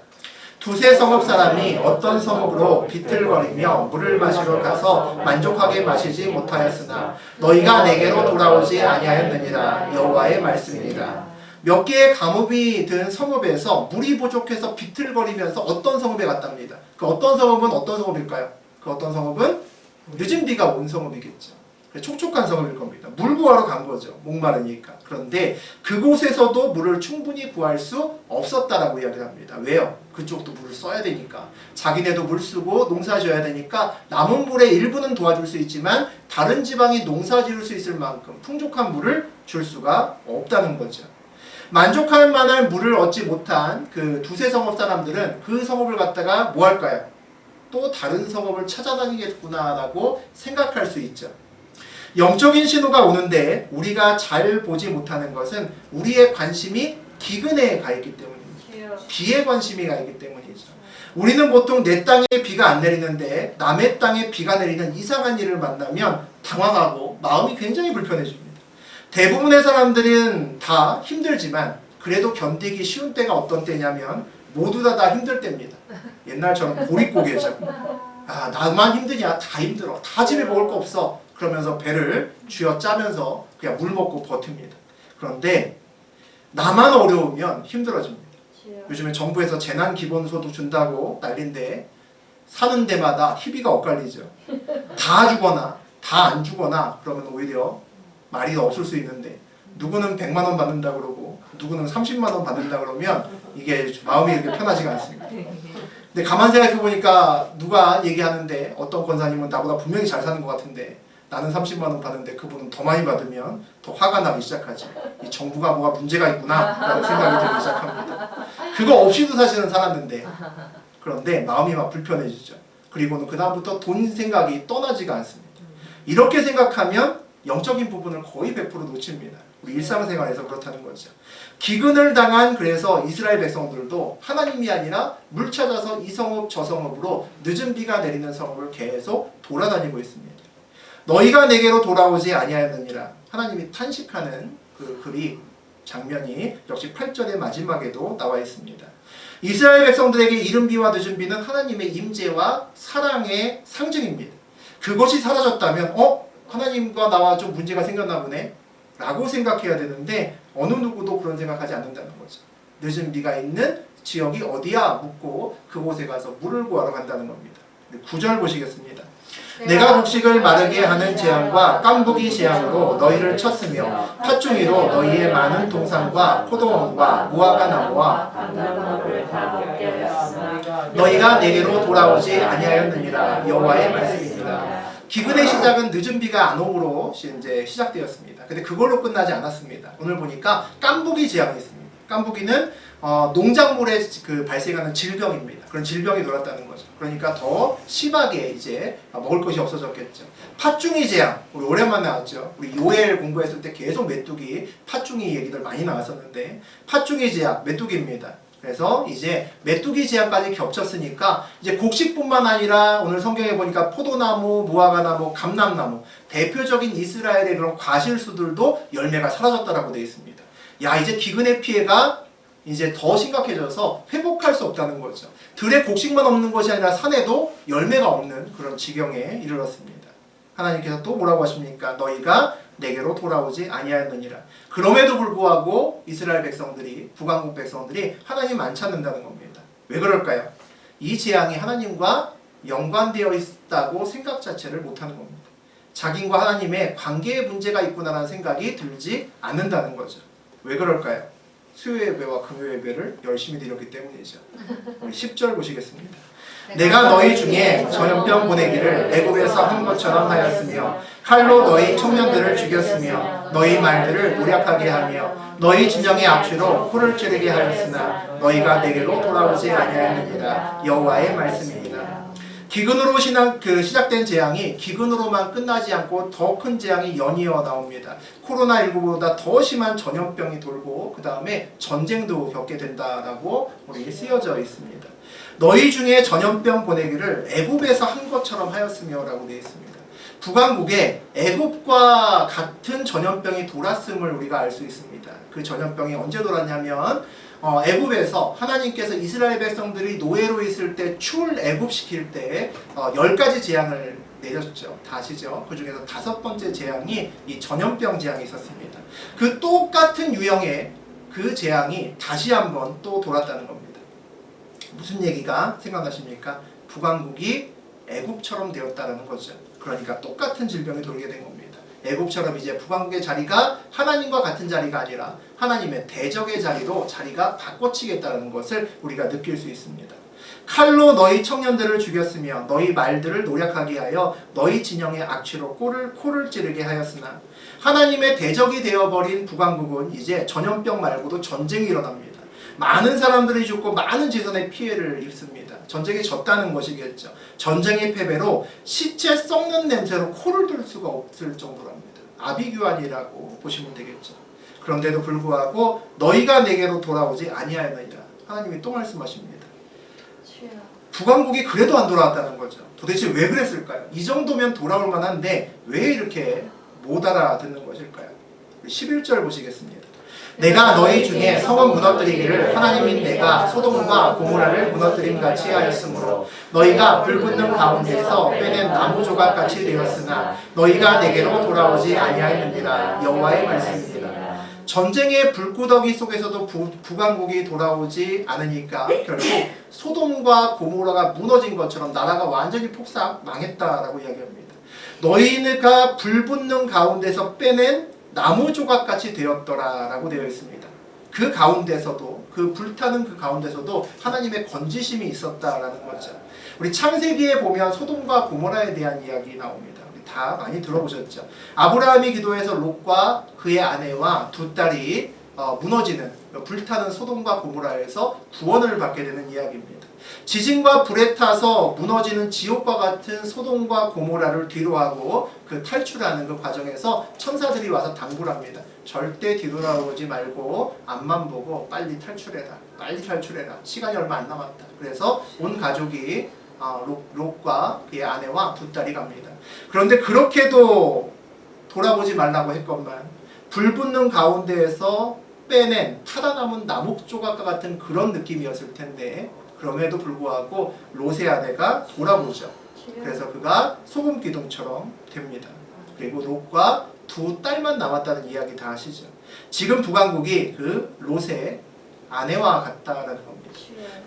두세 성읍 사람이 어떤 성읍으로 비틀거리며 물을 마시러 가서 만족하게 마시지 못하였으나 너희가 내게로 돌아오지 아니하였느니라. 여호와의 말씀입니다. 몇 개의 가뭄이 든 성읍에서 물이 부족해서 비틀거리면서 어떤 성읍에 갔답니다. 그 어떤 성읍은 어떤 성읍일까요? 그 어떤 성읍은 늦은 비가 온 성읍이겠죠. 촉촉한 성읍일 겁니다. 물 구하러 간 거죠. 목마르니까. 그런데 그곳에서도 물을 충분히 구할 수 없었다라고 이야기를 합니다. 왜요? 그쪽도 물을 써야 되니까. 자기네도 물 쓰고 농사 지어야 되니까 남은 물의 일부는 도와줄 수 있지만 다른 지방이 농사 지을 수 있을 만큼 풍족한 물을 줄 수가 없다는 거죠. 만족할 만한 물을 얻지 못한 그 두세 성읍 사람들은 그 성읍을 갖다가 뭐 할까요? 또 다른 성읍을 찾아다니겠구나라고 생각할 수 있죠. 영적인 신호가 오는데 우리가 잘 보지 못하는 것은 우리의 관심이 기근에 가 있기 때문입니다. 비에 관심이 가 있기 때문이죠. 우리는 보통 내 땅에 비가 안 내리는데 남의 땅에 비가 내리는 이상한 일을 만나면 당황하고 마음이 굉장히 불편해집니다. 대부분의 사람들은 다 힘들지만 그래도 견디기 쉬운 때가 어떤 때냐면 모두 다 힘들 때입니다. 옛날처럼 보릿고개죠. 나만 힘드냐? 다 힘들어. 다 집에 먹을 거 없어. 그러면서 배를 쥐어짜면서 그냥 물 먹고 버팁니다. 그런데 나만 어려우면 힘들어집니다. 요즘에 정부에서 재난기본소득 준다고 난리인데 사는 데마다 희비가 엇갈리죠. 다 주거나 다 안 주거나 그러면 오히려 말이 없을 수 있는데 누구는 100만 원 받는다 그러고 누구는 30만 원 받는다 그러면 이게 마음이 이렇게 편하지가 않습니다. 근데 가만 생각해 보니까 누가 얘기하는데 어떤 권사님은 나보다 분명히 잘 사는 것 같은데 나는 30만 원 받는데 그분은 더 많이 받으면 더 화가 나기 시작하지. 이 정부가 뭐가 문제가 있구나 라는 생각이 들기 시작합니다. 그거 없이도 사실은 살았는데 그런데 마음이 막 불편해지죠. 그리고는 그 다음부터 돈 생각이 떠나지가 않습니다. 이렇게 생각하면 영적인 부분을 거의 100% 놓칩니다. 우리 일상생활에서 그렇다는 거죠. 기근을 당한 그래서 이스라엘 백성들도 하나님이 아니라 물 찾아서 이 성읍 저 성읍으로 늦은 비가 내리는 성읍을 계속 돌아다니고 있습니다. 너희가 내게로 돌아오지 아니하였느니라. 하나님이 탄식하는 그 글이 장면이 역시 8절의 마지막에도 나와 있습니다. 이스라엘 백성들에게 이른 비와 늦은 비는 하나님의 임재와 사랑의 상징입니다. 그것이 사라졌다면 하나님과 나와 좀 문제가 생겼나 보네 라고 생각해야 되는데 어느 누구도 그런 생각하지 않는다는 거죠. 늦은 비가 있는 지역이 어디야 묻고 그곳에 가서 물을 구하러 간다는 겁니다. 9절 보시겠습니다. 내가 곡식을 마르게 하는 재앙과 깐부기 재앙으로 너희를 쳤으며 팥중이로 너희의 많은 동산과 포도원과 무화과 나무와 너희가 내게로 돌아오지 아니하였느니라. 여호와의 말씀입니다. 기근의 시작은 늦은 비가 안 오므로 이제 시작되었습니다. 근데 그걸로 끝나지 않았습니다. 오늘 보니까 깐부기 재앙이 있습니다. 깐부기는 농작물에 발생하는 질병입니다. 그런 질병이 돌았다는 거죠. 그러니까 더 심하게 이제 먹을 것이 없어졌겠죠. 팥중이 재앙, 우리 오랜만에 나왔죠. 우리 요엘 공부했을 때 계속 메뚜기, 팥중이 얘기들 많이 나왔었는데 팥중이 재앙, 메뚜기입니다. 그래서 이제 메뚜기 재앙까지 겹쳤으니까 이제 곡식뿐만 아니라 오늘 성경에 보니까 포도나무, 무화과나무, 감람나무 대표적인 이스라엘의 그런 과실수들도 열매가 사라졌다라고 되어 있습니다. 야, 이제 기근의 피해가 이제 더 심각해져서 회복할 수 없다는 거죠. 들에 곡식만 없는 것이 아니라 산에도 열매가 없는 그런 지경에 이르렀습니다. 하나님께서 또 뭐라고 하십니까? 너희가 내게로 돌아오지 아니하였느니라. 그럼에도 불구하고 이스라엘 백성들이, 북왕국 백성들이 하나님 안 찾는다는 겁니다. 왜 그럴까요? 이 재앙이 하나님과 연관되어 있다고 생각 자체를 못하는 겁니다. 자기와 하나님의 관계에 문제가 있구나라는 생각이 들지 않는다는 거죠. 왜 그럴까요? 수요 예배와 금요 예배를 열심히 드렸기 때문이죠. 우리 10절 보시겠습니다. 내가 너희 중에 전염병 보내기를 애굽에서 한 것처럼 하였으며 칼로 너희 청년들을 죽였으며 너희 말들을 노력하게 하며 너희 진영의 악취로 코를 찌르게 하였으나 너희가 내게로 돌아오지 아니하였느니라. 여호와의 말씀입니다. 기근으로 시작된 재앙이 기근으로만 끝나지 않고 더 큰 재앙이 연이어 나옵니다. 코로나19보다 더 심한 전염병이 돌고 그 다음에 전쟁도 겪게 된다라고 우리 쓰여져 있습니다. 너희 중에 전염병 보내기를 애굽에서 한 것처럼 하였으며 라고 되어 있습니다. 북왕국에 애굽과 같은 전염병이 돌았음을 우리가 알 수 있습니다. 그 전염병이 언제 돌았냐면 애굽에서 하나님께서 이스라엘 백성들이 노예로 있을 때 출애굽시킬 때 10가지 재앙을 내렸죠. 다 아시죠? 그 중에서 5번째 재앙이 이 전염병 재앙이 있었습니다. 그 똑같은 유형의 그 재앙이 다시 한번 또 돌았다는 겁니다. 무슨 얘기가 생각나십니까? 북왕국이 애굽처럼 되었다는 거죠. 그러니까 똑같은 질병이 돌게 된 겁니다. 애굽처럼 이제 북왕국의 자리가 하나님과 같은 자리가 아니라 하나님의 대적의 자리로 자리가 바꿔치겠다는 것을 우리가 느낄 수 있습니다. 칼로 너희 청년들을 죽였으며 너희 말들을 노력하게 하여 너희 진영의 악취로 코를 찌르게 하였으나 하나님의 대적이 되어버린 북왕국은 이제 전염병 말고도 전쟁이 일어납니다. 많은 사람들이 죽고 많은 재산의 피해를 입습니다. 전쟁에 졌다는 것이겠죠. 전쟁의 패배로 시체 썩는 냄새로 코를 들 수가 없을 정도랍니다. 아비규환이라고 보시면 되겠죠. 그런데도 불구하고 너희가 내게로 돌아오지 아니하였느니라. 하나님이 또 말씀하십니다. 북왕국이 그래도 안 돌아왔다는 거죠. 도대체 왜 그랬을까요? 이 정도면 돌아올 만한데 왜 이렇게 못 알아듣는 것일까요? 11절 보시겠습니다. 내가 너희 중에 성을 무너뜨리기를 하나님인 내가 소돔과 고모라를 무너뜨림 같이 하였으므로 너희가 불붙는 가운데서 빼낸 나무 조각같이 되었으나 너희가 내게로 돌아오지 아니하였느니라. 여호와의 말씀입니다. 전쟁의 불구덩이 속에서도 북왕국이 돌아오지 않으니까 결국 소돔과 고모라가 무너진 것처럼 나라가 완전히 폭삭 망했다라고 이야기합니다. 너희가 불붙는 가운데서 빼낸 나무 조각같이 되었더라 라고 되어 있습니다. 그 가운데서도, 그 불타는 그 가운데서도 하나님의 건지심이 있었다라는 거죠. 우리 창세기에 보면 소돔과 고모라에 대한 이야기 나옵니다. 우리 다 많이 들어보셨죠. 아브라함이 기도해서 롯과 그의 아내와 두 딸이 무너지는, 불타는 소돔과 고모라에서 구원을 받게 되는 이야기입니다. 지진과 불에 타서 무너지는 지옥과 같은 소돔과 고모라를 뒤로하고 그 탈출하는 그 과정에서 천사들이 와서 당부를 합니다. 절대 뒤돌아오지 말고 앞만 보고 빨리 탈출해라. 빨리 탈출해라. 시간이 얼마 안 남았다. 그래서 온 가족이 롯과 그의 아내와 두 딸이 갑니다. 그런데 그렇게도 돌아보지 말라고 했건만 불붙는 가운데에서 빼낸 타다 남은 나무 조각과 같은 그런 느낌이었을 텐데 그럼에도 불구하고 롯의 아내가 돌아보죠. 그래서 그가 소금 기둥처럼 됩니다. 그리고 롯과 두 딸만 남았다는 이야기 다 아시죠. 지금 북왕국이 그 롯의 아내와 같다라는 겁니다.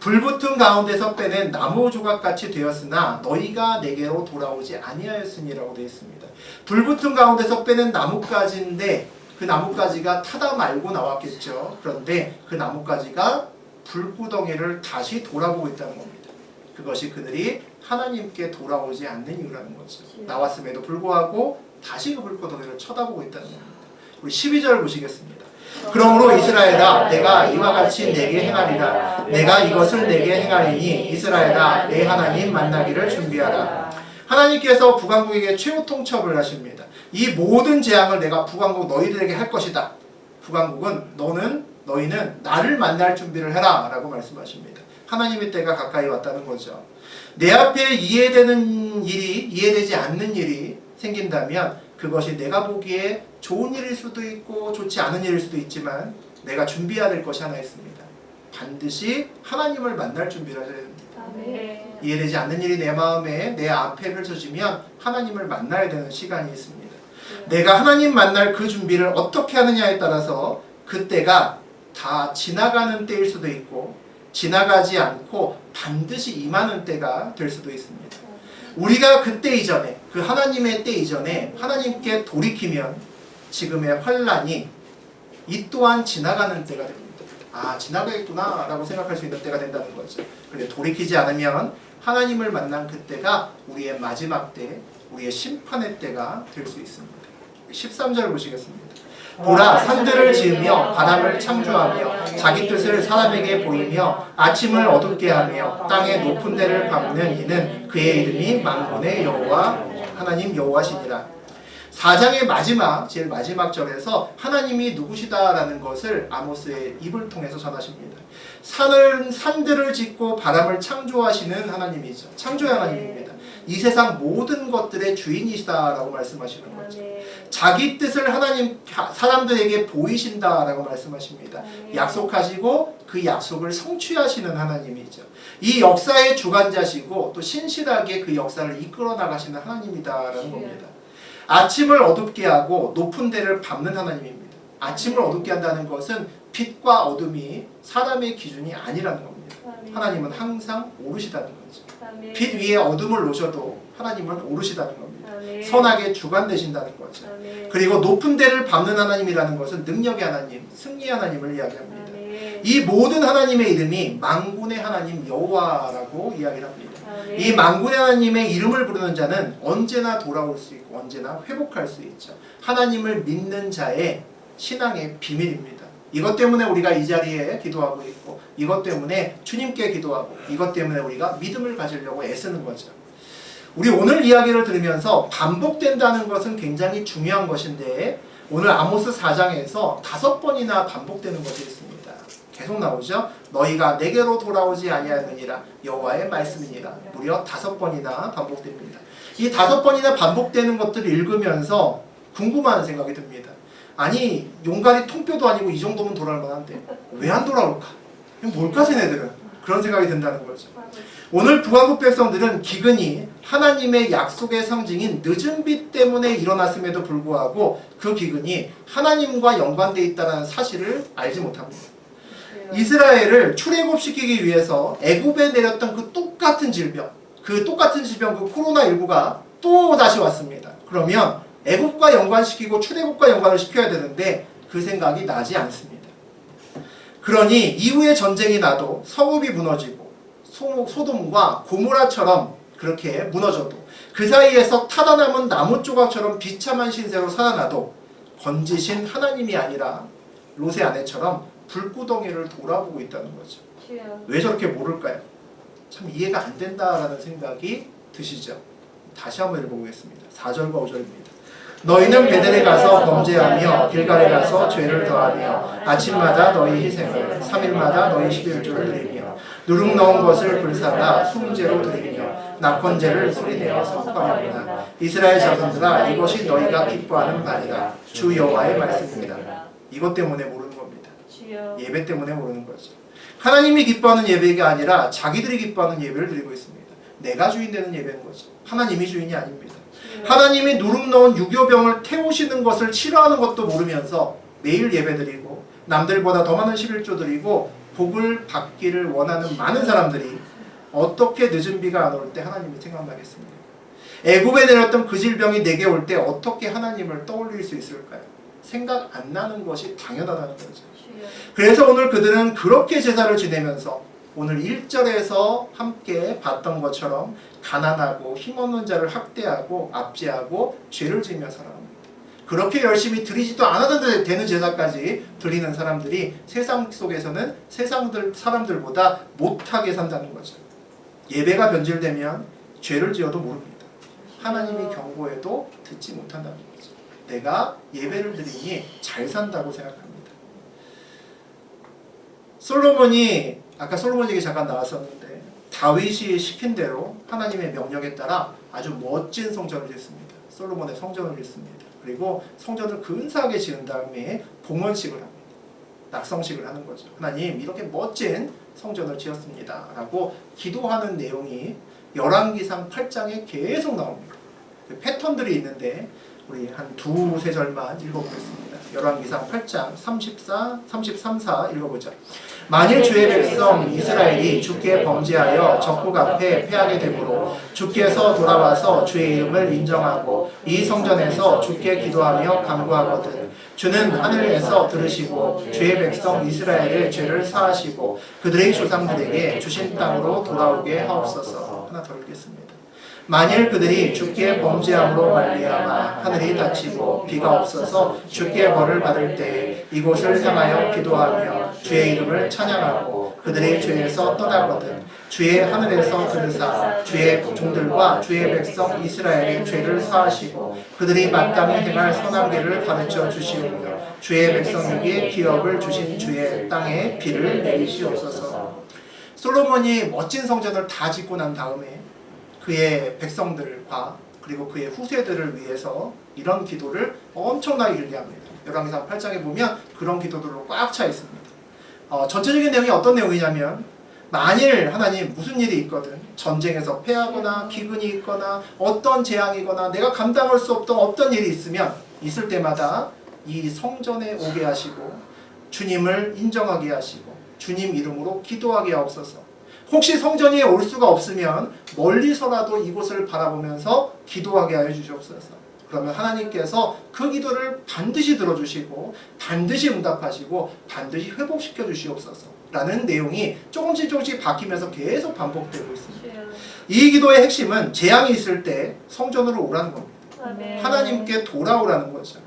불붙은 가운데서 빼낸 나무 조각같이 되었으나 너희가 내게로 돌아오지 아니하였으니라고 되어 있습니다. 불붙은 가운데서 빼낸 나뭇가지인데 그 나뭇가지가 타다 말고 나왔겠죠. 그런데 그 나뭇가지가 불구덩이를 다시 돌아보고 있다는 겁니다. 그것이 그들이 하나님께 돌아오지 않는 이유라는 거죠. 나왔음에도 불구하고 다시 그 불구덩이를 쳐다보고 있다는 겁니다. 우리 12절 보시겠습니다. 그러므로 이스라엘아 내가 이와 같이 내게 행하리라. 내가 이것을 내게 행하리니 이스라엘아 내 하나님 만나기를 준비하라. 하나님께서 북왕국에게 최후 통첩을 하십니다. 이 모든 재앙을 내가 북왕국 너희들에게 할 것이다. 북왕국은 너는 너희는 나를 만날 준비를 해라 라고 말씀하십니다. 하나님의 때가 가까이 왔다는 거죠. 내 앞에 이해되지 않는 일이 생긴다면 그것이 내가 보기에 좋은 일일 수도 있고 좋지 않은 일일 수도 있지만 내가 준비해야 될 것이 하나 있습니다. 반드시 하나님을 만날 준비를 하셔야 됩니다. 아멘. 이해되지 않는 일이 내 마음에 내 앞에 펼쳐지면 하나님을 만나야 되는 시간이 있습니다. 내가 하나님 만날 그 준비를 어떻게 하느냐에 따라서 그때가 다 지나가는 때일 수도 있고 지나가지 않고 반드시 임하는 때가 될 수도 있습니다. 우리가 그때 이전에 그 하나님의 때 이전에 하나님께 돌이키면 지금의 환난이 이 또한 지나가는 때가 됩니다. 아, 지나가겠구나 라고 생각할 수 있는 때가 된다는 거죠. 그런데 돌이키지 않으면 하나님을 만난 그때가 우리의 마지막 때, 우리의 심판의 때가 될 수 있습니다. 13절 보시겠습니다. 보라, 산들을 지으며 바람을 창조하며 자기 뜻을 사람에게 보이며 아침을 어둡게 하며 땅의 높은 데를 밟는 이는 그의 이름이 만군의 여호와 하나님 여호와시니라. 4장의 마지막, 제일 마지막 절에서 하나님이 누구시다라는 것을 아모스의 입을 통해서 전하십니다. 산들을 짓고 바람을 창조하시는 하나님이죠. 창조의 하나님입니다. 이 세상 모든 것들의 주인이시다라고 말씀하시는 거죠. 자기 뜻을 사람들에게 보이신다라고 말씀하십니다. 약속하시고 그 약속을 성취하시는 하나님이죠. 이 역사의 주관자시고 또 신실하게 그 역사를 이끌어 나가시는 하나님이다라는 겁니다. 아침을 어둡게 하고 높은 데를 밟는 하나님입니다. 아침을 어둡게 한다는 것은 빛과 어둠이 사람의 기준이 아니라는 겁니다. 하나님은 항상 오르시다는 거죠. 빛 위에 어둠을 놓으셔도 하나님은 오르시다는 겁니다. 선하게 주관되신다는 거죠. 그리고 높은 데를 밟는 하나님이라는 것은 능력의 하나님, 승리의 하나님을 이야기합니다. 이 모든 하나님의 이름이 만군의 하나님 여호와라고 이야기를 합니다. 이 만군의 하나님의 이름을 부르는 자는 언제나 돌아올 수 있고 언제나 회복할 수 있죠. 하나님을 믿는 자의 신앙의 비밀입니다. 이것 때문에 우리가 이 자리에 기도하고 있고 이것 때문에 주님께 기도하고 이것 때문에 우리가 믿음을 가지려고 애쓰는 거죠. 우리 오늘 이야기를 들으면서 반복된다는 것은 굉장히 중요한 것인데 오늘 아모스 4장에서 5번이나 반복되는 것이 있습니다. 계속 나오죠. 너희가 내게로 돌아오지 아니하느니라 여호와의 말씀이니라. 무려 5번이나 반복됩니다. 이 5번이나 반복되는 것들을 읽으면서 궁금한 생각이 듭니다. 아니 용가리 통뼈도 아니고 이 정도면 돌아올 만한데 왜 안 돌아올까? 뭘까 쟤네들은? 그런 생각이 든다는 거죠. 오늘 북왕국 백성들은 기근이 하나님의 약속의 상징인 늦은 비 때문에 일어났음에도 불구하고 그 기근이 하나님과 연관되어 있다는 사실을 알지 못합니다. 이스라엘을 출애굽시키기 위해서 애굽에 내렸던 그 똑같은 질병, 그 코로나19가 또 다시 왔습니다. 그러면 애굽과 연관시키고 출애굽과 연관을 시켜야 되는데 그 생각이 나지 않습니다. 그러니 이후에 전쟁이 나도 성읍이 무너지고 소돔과 고모라처럼 그렇게 무너져도 그 사이에서 타다 남은 나무 조각처럼 비참한 신세로 살아나도 건지신 하나님이 아니라 롯의 아내처럼 불구덩이를 돌아보고 있다는 거죠. 왜 저렇게 모를까요? 참 이해가 안 된다라는 생각이 드시죠? 다시 한번 읽어보겠습니다. 4절과 5절입니다. 너희는 베델에 가서 범죄하며 길갈에 가서 죄를 더하며 아침마다 너희 희생을 3일마다 너희 11조를 드리며 누룩 넣은 것을 불사라 숨죄로 드리며 낙헌제를 소리내어 선포하였구나. 이스라엘 자손들아 이것이 너희가 기뻐하는 바니라. 주 여호와의 말씀입니다. 이것 때문에 모르는 겁니다. 예배 때문에 모르는 거죠. 하나님이 기뻐하는 예배가 아니라 자기들이 기뻐하는 예배를 드리고 있습니다. 내가 주인 되는 예배인 거죠. 하나님이 주인이 아닙니다. 하나님이 누룩 넣은 유교병을 태우시는 것을 싫어하는 것도 모르면서 매일 예배드리고 남들보다 더 많은 11조 드리고 복을 받기를 원하는 많은 사람들이 어떻게 늦은 비가 안 올 때 하나님이 생각나겠습니까? 애굽에 내렸던 그 질병이 내게 올 때 어떻게 하나님을 떠올릴 수 있을까요? 생각 안 나는 것이 당연하다는 거죠. 그래서 오늘 그들은 그렇게 제사를 지내면서 오늘 1절에서 함께 봤던 것처럼 가난하고 힘없는 자를 학대하고 압제하고 죄를 지으며 살아갑니다. 그렇게 열심히 드리지도 않아도 되는 제사까지 드리는 사람들이 세상 속에서는 세상 사람들보다 못하게 산다는 거죠. 예배가 변질되면 죄를 지어도 모릅니다. 하나님이 경고해도 듣지 못한다는 거죠. 내가 예배를 드리니 잘 산다고 생각합니다. 솔로몬이 아까 솔로몬 얘기 잠깐 나왔었는데 다윗이 시킨 대로 하나님의 명령에 따라 아주 멋진 성전을 짓습니다. 솔로몬의 성전을 짓습니다. 그리고 성전을 근사하게 지은 다음에 봉헌식을 합니다. 낙성식을 하는 거죠. 하나님 이렇게 멋진 성전을 지었습니다 라고 기도하는 내용이 열왕기상 8장에 계속 나옵니다. 그 패턴들이 있는데 우리 한 두세 절만 읽어보겠습니다. 열왕기상 8장 34, 33, 4 읽어보죠. 만일 주의 백성 이스라엘이 주께 범죄하여 적국 앞에 패하게 되므로 주께서 돌아와서 주의 이름을 인정하고 이 성전에서 주께 기도하며 간구하거든 주는 하늘에서 들으시고 주의 백성 이스라엘의 죄를 사하시고 그들의 조상들에게 주신 땅으로 돌아오게 하옵소서. 하나 더 읽겠습니다. 만일 그들이 주께 범죄함으로 말미암아 하늘이 닫히고 비가 없어서 주께 벌을 받을 때에 이곳을 향하여 기도하며 주의 이름을 찬양하고 그들의 죄에서 떠나거든 주의 하늘에서 들으사 주의 종들과 주의 백성 이스라엘의 죄를 사하시고 그들이 마땅히 행할 선한 길을 가르쳐 주시오며 주의 백성에게 기업을 주신 주의 땅에 비를 내리시옵소서. 솔로몬이 멋진 성전을 다 짓고 난 다음에 그의 백성들과 그리고 그의 후세들을 위해서 이런 기도를 엄청나게 길게 합니다. 열왕기상 8장에 보면 그런 기도들로 꽉 차 있습니다. 전체적인 내용이 어떤 내용이냐면 만일 하나님 무슨 일이 있거든 전쟁에서 패하거나 기근이 있거나 어떤 재앙이거나 내가 감당할 수 없던 어떤 일이 있을 때마다 이 성전에 오게 하시고 주님을 인정하게 하시고 주님 이름으로 기도하게 하옵소서. 혹시 성전에 올 수가 없으면 멀리서라도 이곳을 바라보면서 기도하게 하여 주시옵소서. 그러면 하나님께서 그 기도를 반드시 들어주시고 반드시 응답하시고 반드시 회복시켜 주시옵소서 라는 내용이 조금씩 바뀌면서 계속 반복되고 있습니다. 이 기도의 핵심은 재앙이 있을 때 성전으로 오라는 겁니다. 하나님께 돌아오라는 거죠.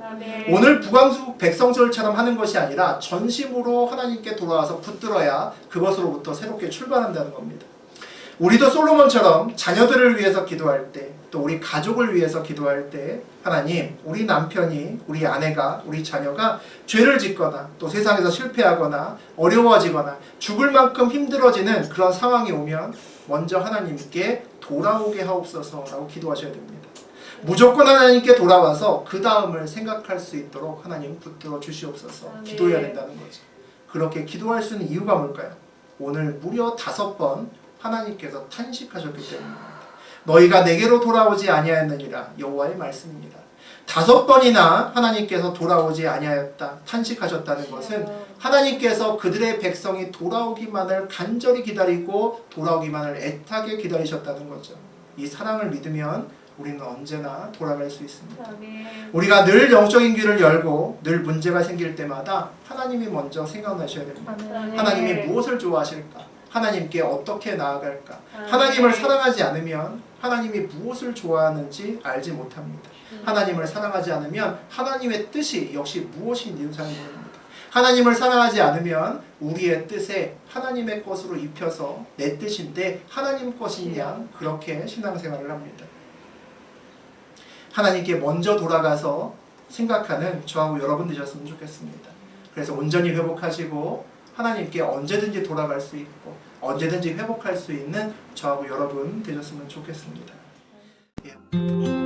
오늘 북왕수 백성절처럼 하는 것이 아니라 전심으로 하나님께 돌아와서 붙들어야 그것으로부터 새롭게 출발한다는 겁니다. 우리도 솔로몬처럼 자녀들을 위해서 기도할 때, 또 우리 가족을 위해서 기도할 때 하나님, 우리 남편이, 우리 아내가, 우리 자녀가 죄를 짓거나 또 세상에서 실패하거나 어려워지거나 죽을 만큼 힘들어지는 그런 상황이 오면 먼저 하나님께 돌아오게 하옵소서라고 기도하셔야 됩니다. 무조건 하나님께 돌아와서 그 다음을 생각할 수 있도록 하나님 붙들어 주시옵소서 기도해야 된다는 거죠. 그렇게 기도할 수 있는 이유가 뭘까요? 오늘 무려 5번 하나님께서 탄식하셨기 때문입니다. 너희가 내게로 돌아오지 아니하였느니라 여호와의 말씀입니다. 5번이나 하나님께서 돌아오지 아니하였다 탄식하셨다는 것은 하나님께서 그들의 백성이 돌아오기만을 간절히 기다리고 돌아오기만을 애타게 기다리셨다는 거죠. 이 사랑을 믿으면 우리는 언제나 돌아갈 수 있습니다. 우리가 늘 영적인 귀를 열고 늘 문제가 생길 때마다 하나님이 먼저 생각나셔야 됩니다. 하나님이 무엇을 좋아하실까? 하나님께 어떻게 나아갈까? 하나님을 사랑하지 않으면 하나님이 무엇을 좋아하는지 알지 못합니다. 하나님을 사랑하지 않으면 하나님의 뜻이 역시 무엇인지를 잘 모릅니다. 하나님을 사랑하지 않으면 우리의 뜻에 하나님의 것으로 입혀서 내 뜻인데 하나님 것인 양 그렇게 신앙생활을 합니다. 하나님께 먼저 돌아가서 생각하는 저하고 여러분 되셨으면 좋겠습니다. 그래서 온전히 회복하시고 하나님께 언제든지 돌아갈 수 있고 언제든지 회복할 수 있는 저하고 여러분 되셨으면 좋겠습니다. 예.